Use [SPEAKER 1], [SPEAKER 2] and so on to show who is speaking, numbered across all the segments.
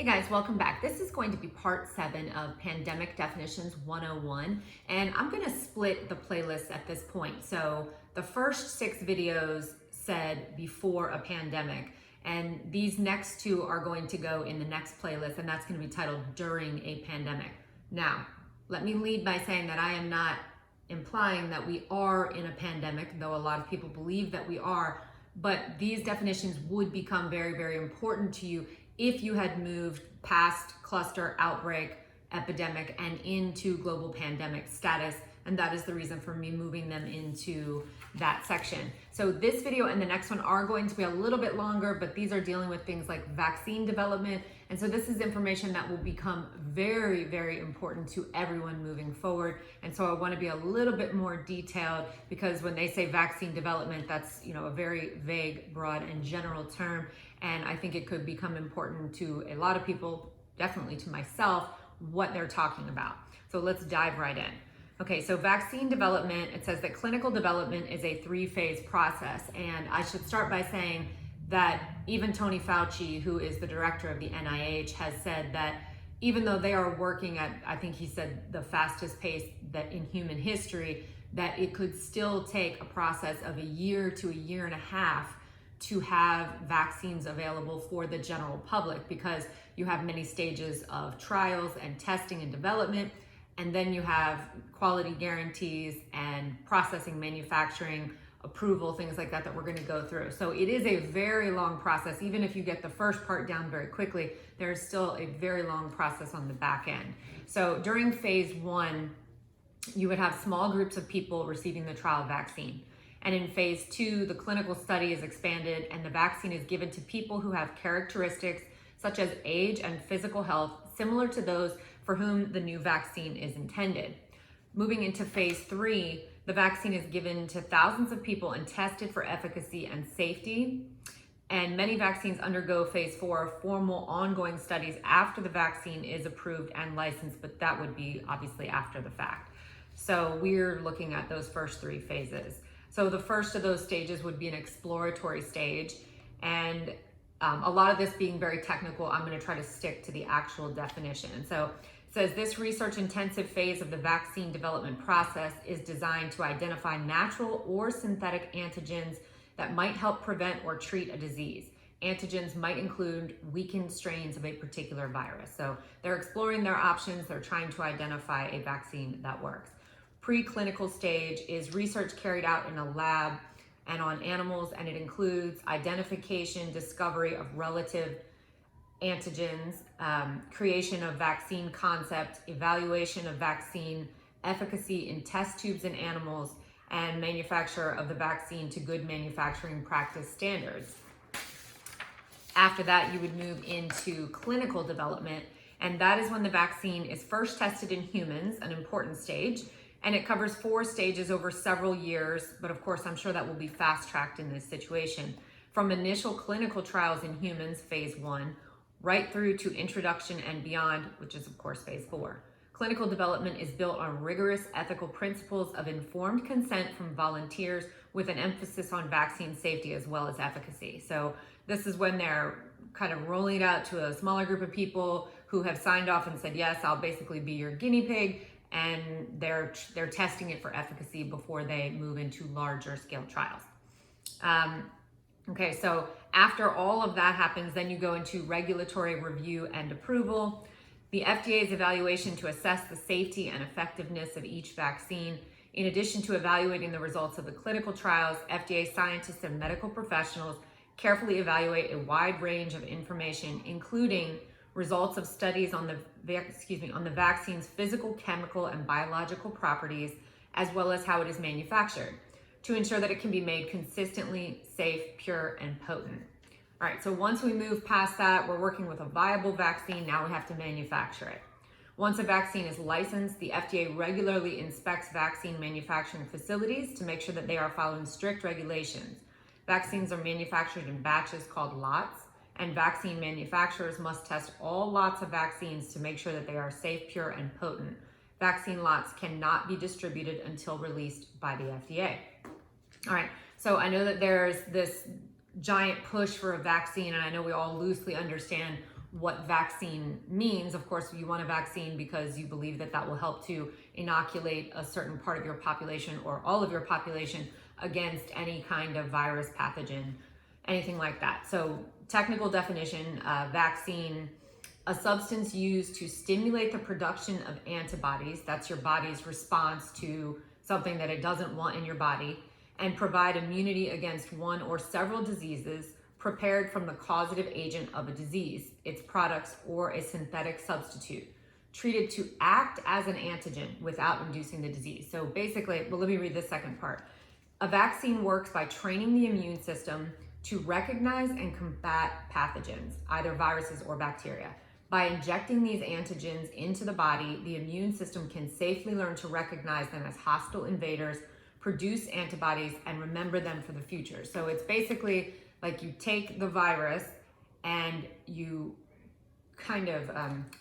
[SPEAKER 1] Hey guys, welcome back. This is going to be part 7 of Pandemic Definitions 101, and I'm going to split the playlist at this point. So the first 6 videos said before a pandemic, and these next 2 are going to go in the next playlist, and that's going to be titled During a Pandemic. Now, let me lead by saying that I am not implying that we are in a pandemic, though a lot of people believe that we are, but these definitions would become very, very important to you if you had moved past cluster, outbreak, epidemic, and into global pandemic status. And that is the reason for me moving them into that section. So this video and the next one are going to be a little bit longer, but these are dealing with things like vaccine development. And so this is information that will become very, very important to everyone moving forward. And so I want to be a little bit more detailed, because when they say vaccine development, that's, a very vague, broad, and general term. And I think it could become important to a lot of people, definitely to myself, what they're talking about. So let's dive right in. Okay, so vaccine development, it says that clinical development is a 3-phase process. And I should start by saying that even Tony Fauci, who is the director of the NIH, has said that even though they are working at, I think he said, the fastest pace that in human history, that it could still take a process of a year to a year and a half to have vaccines available for the general public, because you have many stages of trials and testing and development, and then you have quality guarantees and processing, manufacturing, approval, things like that we're going to go through. So it is a very long process. Even if you get the first part down very quickly, there's still a very long process on the back end. So during phase 1, you would have small groups of people receiving the trial vaccine. And in phase 2, the clinical study is expanded and the vaccine is given to people who have characteristics such as age and physical health similar to those for whom the new vaccine is intended. Moving into phase 3, the vaccine is given to thousands of people and tested for efficacy and safety. And many vaccines undergo phase 4, formal ongoing studies after the vaccine is approved and licensed, but that would be obviously after the fact. So we're looking at those first 3 phases. So the first of those stages would be an exploratory stage. And a lot of this being very technical, I'm going to try to stick to the actual definition. And so it says this research intensive phase of the vaccine development process is designed to identify natural or synthetic antigens that might help prevent or treat a disease. Antigens might include weakened strains of a particular virus. So they're exploring their options. They're trying to identify a vaccine that works. Preclinical stage is research carried out in a lab and on animals, and it includes identification, discovery of relative antigens, creation of vaccine concept, evaluation of vaccine efficacy in test tubes in animals, and manufacture of the vaccine to good manufacturing practice standards. After that, you would move into clinical development, and that is when the vaccine is first tested in humans, an important stage. And it covers 4 stages over several years, but of course, I'm sure that will be fast-tracked in this situation. From initial clinical trials in humans, phase 1, right through to introduction and beyond, which is of course phase 4. Clinical development is built on rigorous ethical principles of informed consent from volunteers with an emphasis on vaccine safety as well as efficacy. So this is when they're kind of rolling it out to a smaller group of people who have signed off and said, yes, I'll basically be your guinea pig. And they're testing it for efficacy before they move into larger scale trials. Okay, so after all of that happens, then you go into regulatory review and approval. The FDA's evaluation to assess the safety and effectiveness of each vaccine. In addition to evaluating the results of the clinical trials, FDA scientists and medical professionals carefully evaluate a wide range of information, including results of studies on the vaccine's physical, chemical, and biological properties, as well as how it is manufactured, to ensure that it can be made consistently safe, pure, and potent. All right, so once we move past that, we're working with a viable vaccine. Now we have to manufacture it. Once a vaccine is licensed, the FDA regularly inspects vaccine manufacturing facilities to make sure that they are following strict regulations. Vaccines are manufactured in batches called lots, and vaccine manufacturers must test all lots of vaccines to make sure that they are safe, pure, and potent. Vaccine lots cannot be distributed until released by the FDA. All right, so I know that there's this giant push for a vaccine, and I know we all loosely understand what vaccine means. Of course, you want a vaccine because you believe that that will help to inoculate a certain part of your population or all of your population against any kind of virus, pathogen, anything like that. So technical definition, vaccine, a substance used to stimulate the production of antibodies, that's your body's response to something that it doesn't want in your body, and provide immunity against one or several diseases prepared from the causative agent of a disease, its products, or a synthetic substitute, treated to act as an antigen without inducing the disease. So basically, well, let me read the second part. A vaccine works by training the immune system to recognize and combat pathogens, either viruses or bacteria. By injecting these antigens into the body, the immune system can safely learn to recognize them as hostile invaders, produce antibodies, and remember them for the future. So it's basically like you take the virus and you kind of,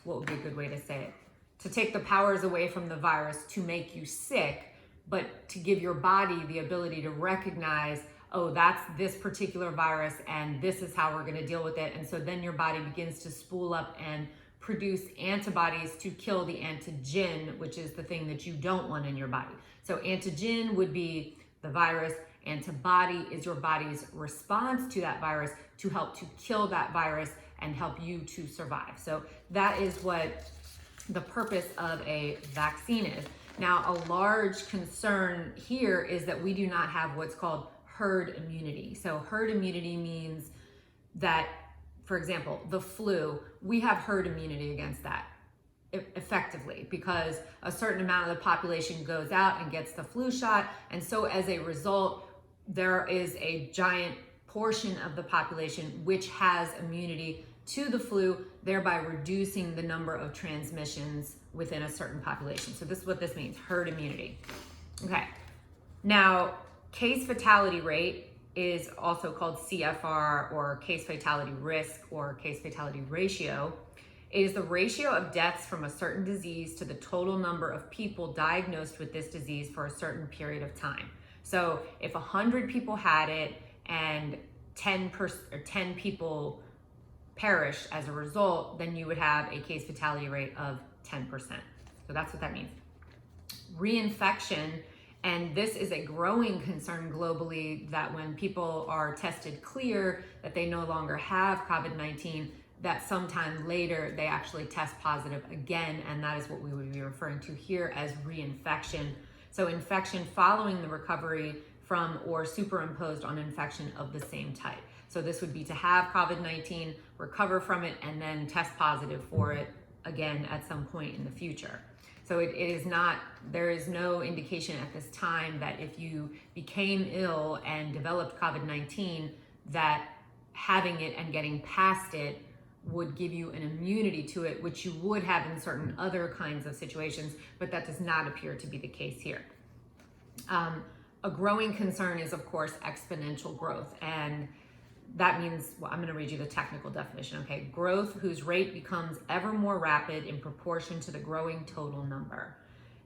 [SPEAKER 1] what would be a good way to say it? To take the powers away from the virus to make you sick, but to give your body the ability to recognize, oh, that's this particular virus and this is how we're gonna deal with it. And so then your body begins to spool up and produce antibodies to kill the antigen, which is the thing that you don't want in your body. So antigen would be the virus. Antibody is your body's response to that virus to help to kill that virus and help you to survive. So that is what the purpose of a vaccine is. Now, a large concern here is that we do not have what's called herd immunity. So herd immunity means that, for example, the flu, we have herd immunity against that effectively because a certain amount of the population goes out and gets the flu shot. And so as a result, there is a giant portion of the population which has immunity to the flu, thereby reducing the number of transmissions within a certain population. So this is what this means, herd immunity. Okay, now case fatality rate is also called CFR, or case fatality risk, or case fatality ratio. It is the ratio of deaths from a certain disease to the total number of people diagnosed with this disease for a certain period of time. So if 100 people had it and 10 people perished as a result, then you would have a case fatality rate of 10%. So that's what that means. Reinfection, and this is a growing concern globally, that when people are tested clear that they no longer have COVID-19, that sometime later they actually test positive again, and that is what we would be referring to here as reinfection. So infection following the recovery from or superimposed on infection of the same type. So this would be to have COVID-19, recover from it, and then test positive for it again at some point in the future. So it is not, there is no indication at this time that if you became ill and developed COVID-19, that having it and getting past it would give you an immunity to it, which you would have in certain other kinds of situations, but that does not appear to be the case here. A growing concern is, of course, exponential growth. And that means, well, I'm going to read you the technical definition, okay? Growth whose rate becomes ever more rapid in proportion to the growing total number.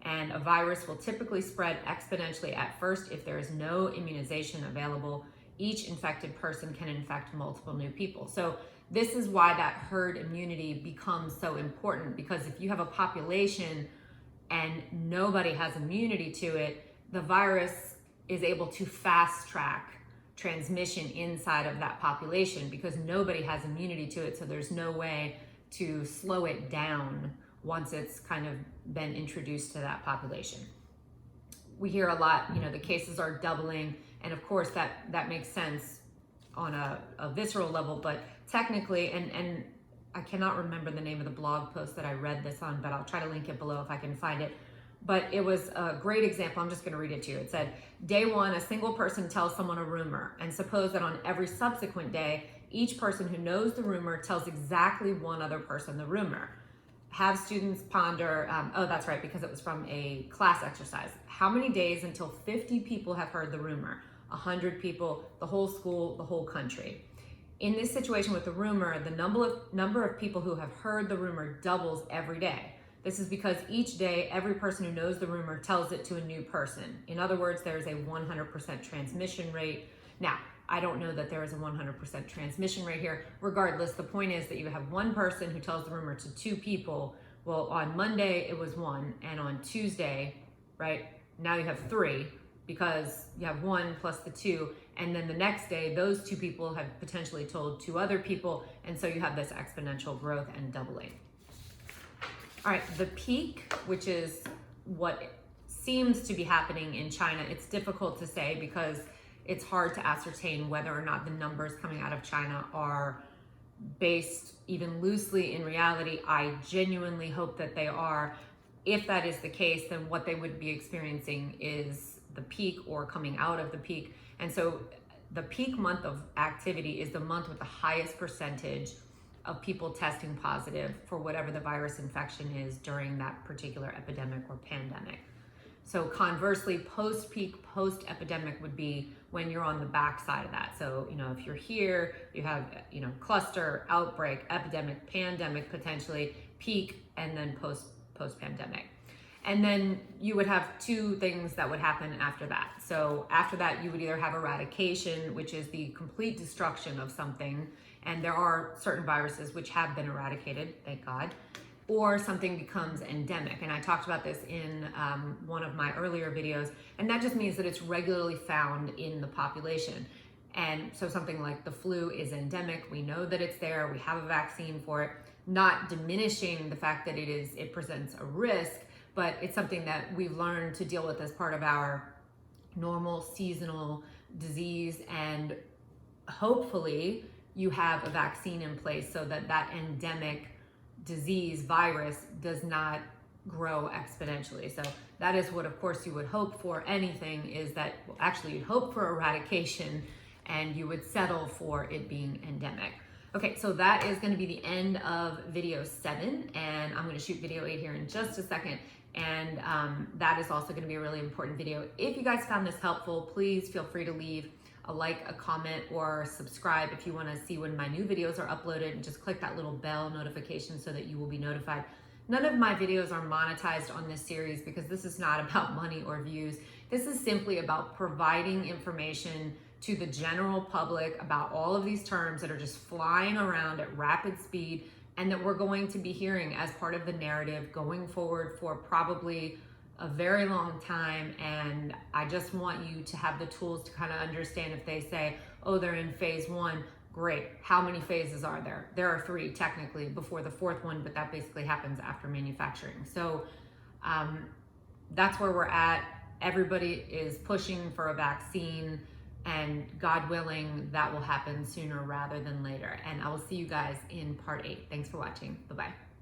[SPEAKER 1] And a virus will typically spread exponentially at first if there is no immunization available. Each infected person can infect multiple new people. So this is why that herd immunity becomes so important, because if you have a population and nobody has immunity to it, the virus is able to fast track transmission inside of that population because nobody has immunity to it. So there's no way to slow it down once it's kind of been introduced to that population. We hear a lot, you know, the cases are doubling, and of course that makes sense on a visceral level, but technically, and I cannot remember the name of the blog post that I read this on, but I'll try to link it below if I can find it. But it was a great example. I'm just going to read it to you. It said, day one, a single person tells someone a rumor, and suppose that on every subsequent day, each person who knows the rumor tells exactly one other person the rumor. Have students ponder, oh, that's right, because it was from a class exercise. How many days until 50 people have heard the rumor? 100 people, the whole school, the whole country. In this situation with the rumor, the number of people who have heard the rumor doubles every day. This is because each day, every person who knows the rumor tells it to a new person. In other words, there is a 100% transmission rate. Now, I don't know that there is a 100% transmission rate here. Regardless, the point is that you have one person who tells the rumor to two people. Well, on Monday it was one, and on Tuesday, right, now you have three, because you have one plus the two, and then the next day those two people have potentially told two other people, and so you have this exponential growth and doubling. All right, the peak, which is what seems to be happening in China, it's difficult to say because it's hard to ascertain whether or not the numbers coming out of China are based even loosely in reality. I genuinely hope that they are. If that is the case, then what they would be experiencing is the peak or coming out of the peak. And so the peak month of activity is the month with the highest percentage of people testing positive for whatever the virus infection is during that particular epidemic or pandemic. So conversely, post-peak, post-epidemic would be when you're on the backside of that. So, if you're here, you have, cluster, outbreak, epidemic, pandemic, potentially, peak, and then post-pandemic. And then you would have two things that would happen after that. So after that, you would either have eradication, which is the complete destruction of something, and there are certain viruses which have been eradicated, thank God, or something becomes endemic. And I talked about this in one of my earlier videos, and that just means that it's regularly found in the population. And so something like the flu is endemic. We know that it's there. We have a vaccine for it, not diminishing the fact that it presents a risk, but it's something that we've learned to deal with as part of our normal seasonal disease. And hopefully you have a vaccine in place so that that endemic disease virus does not grow exponentially. So that is what, of course, you would hope for. Anything is that, well, actually you'd hope for eradication and you would settle for it being endemic. Okay, so that is going to be the end of video 7, and I'm going to shoot video 8 here in just a second. And that is also going to be a really important video. If you guys found this helpful, please feel free to leave a like, a comment, or subscribe if you want to see when my new videos are uploaded, and just click that little bell notification so that you will be notified. None of my videos are monetized on this series because this is not about money or views. This is simply about providing information to the general public about all of these terms that are just flying around at rapid speed and that we're going to be hearing as part of the narrative going forward for probably a very long time. And I just want you to have the tools to kind of understand if they say, oh, they're in phase 1, great. How many phases are there? There are 3 technically before the 4th one, but that basically happens after manufacturing. So that's where we're at. Everybody is pushing for a vaccine, and God willing, that will happen sooner rather than later. And I will see you guys in part 8. Thanks for watching. Bye-bye.